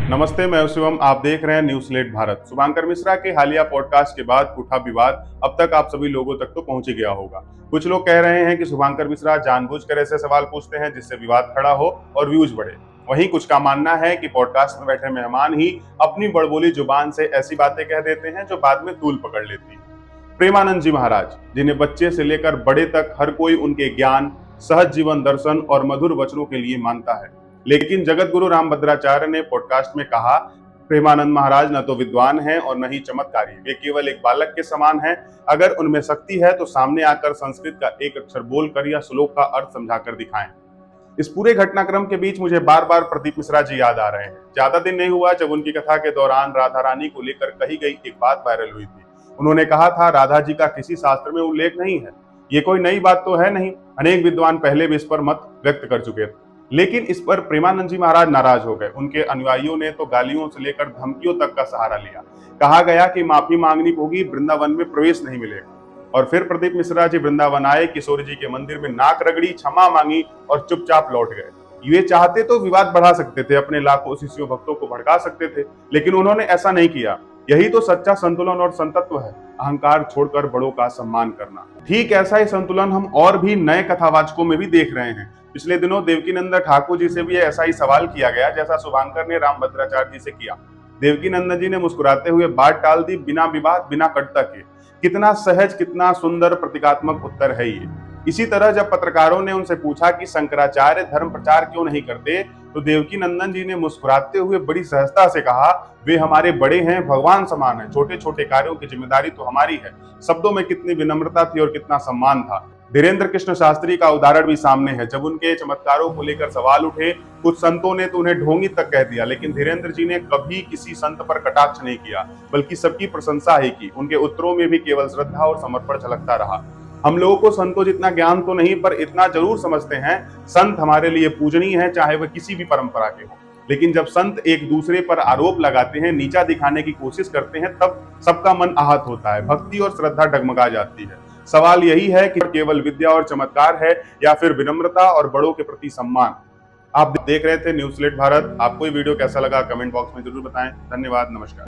नमस्ते, मैं शिवम। आप देख रहे हैं न्यूज लेट भारत। शुभांकर मिश्रा के हालिया पॉडकास्ट के बाद उठा विवाद अब तक आप सभी लोगों तक तो पहुंच ही गया होगा। कुछ लोग कह रहे हैं कि शुभांकर मिश्रा जानबूझकर ऐसे सवाल पूछते हैं जिससे विवाद खड़ा हो और व्यूज बढ़े। वहीं कुछ का मानना है कि पॉडकास्ट में बैठे मेहमान ही अपनी बड़बोली जुबान से ऐसी बातें कह देते हैं जो बाद में तूल पकड़ लेती है। प्रेमानंद जी महाराज, जिन्हें बच्चे से लेकर बड़े तक हर कोई उनके ज्ञान, सहज जीवन दर्शन और मधुर वचनों के लिए मानता है, लेकिन जगत गुरु रामभद्राचार्य ने पॉडकास्ट में कहा, प्रेमानंद महाराज न तो विद्वान हैं और न ही चमत्कारी, वे केवल एक बालक के समान हैं। अगर उनमें शक्ति है तो सामने आकर संस्कृत का एक अक्षर बोलकर या श्लोक का अर्थ समझाकर दिखाएं। इस पूरे घटनाक्रम के बीच मुझे बार बार प्रदीप मिश्रा जी याद आ रहे हैं। ज्यादा दिन नहीं हुआ जब उनकी कथा के दौरान राधा रानी को लेकर कही गई एक बात वायरल हुई थी। उन्होंने कहा था, राधा जी का किसी शास्त्र में उल्लेख नहीं है। ये कोई नई बात तो है नहीं, अनेक विद्वान पहले भी इस पर मत व्यक्त कर चुके थे। लेकिन इस पर प्रेमानंद जी महाराज नाराज हो गए। उनके अनुयायियों ने तो गालियों से लेकर धमकियों तक का सहारा लिया। कहा गया कि माफी मांगनी होगी, वृंदावन में प्रवेश नहीं मिलेगा। और फिर प्रदीप मिश्रा जी वृंदावन आए, किशोर जी के मंदिर में नाक रगड़ी, क्षमा मांगी और चुपचाप लौट गए। ये चाहते तो विवाद बढ़ा सकते थे, अपने लाखों शिष्यों भक्तों को भड़का सकते थे, लेकिन उन्होंने ऐसा नहीं किया। यही तो सच्चा संतुलन और संतत्व है, अहंकार छोड़कर बड़ों का सम्मान करना। ठीक ऐसा ही संतुलन हम और भी नए कथावाचकों में भी देख रहे हैं। पिछले दिनों देवकीनंदन ठाकुर जी से भी ऐसा ही सवाल किया गया जैसा शुभांकर ने रामभद्राचार्य जी से किया। देवकीनंदन जी ने मुस्कुराते हुए बात टाल दी, बिना विवाद, बिना कटुता के। कितना सहज, कितना सुंदर प्रतीकात्मक उत्तर है ये। इसी तरह जब पत्रकारों ने उनसे पूछा कि शंकराचार्य धर्म प्रचार क्यों नहीं करते, तो देवकीनंदन जी ने मुस्कुराते हुए बड़ी सहजता से कहा, वे हमारे बड़े हैं, भगवान समान है, छोटे छोटे कार्यों की जिम्मेदारी तो हमारी है। शब्दों में कितनी विनम्रता थी और कितना सम्मान था। धीरेन्द्र कृष्ण शास्त्री का उदाहरण भी सामने है। जब उनके चमत्कारों को लेकर सवाल उठे, कुछ संतों ने तो उन्हें ढोंगी तक कह दिया, लेकिन धीरेन्द्र जी ने कभी किसी संत पर कटाक्ष नहीं किया, बल्कि सबकी प्रशंसा ही की। उनके उत्तरों में भी केवल श्रद्धा और समर्पण झलकता रहा। हम लोगों को संतों जितना ज्ञान तो नहीं, पर इतना जरूर समझते हैं, संत हमारे लिए पूजनीय है, चाहे वह किसी भी परंपरा के हो। लेकिन जब संत एक दूसरे पर आरोप लगाते हैं, नीचा दिखाने की कोशिश करते हैं, तब सबका मन आहत होता है, भक्ति और श्रद्धा डगमगा जाती है। सवाल यही है कि केवल विद्या और चमत्कार है या फिर विनम्रता और बड़ों के प्रति सम्मान। आप देख रहे थे न्यूज लेट भारत। आपको ये वीडियो कैसा लगा कमेंट बॉक्स में जरूर बताएं। धन्यवाद, नमस्कार।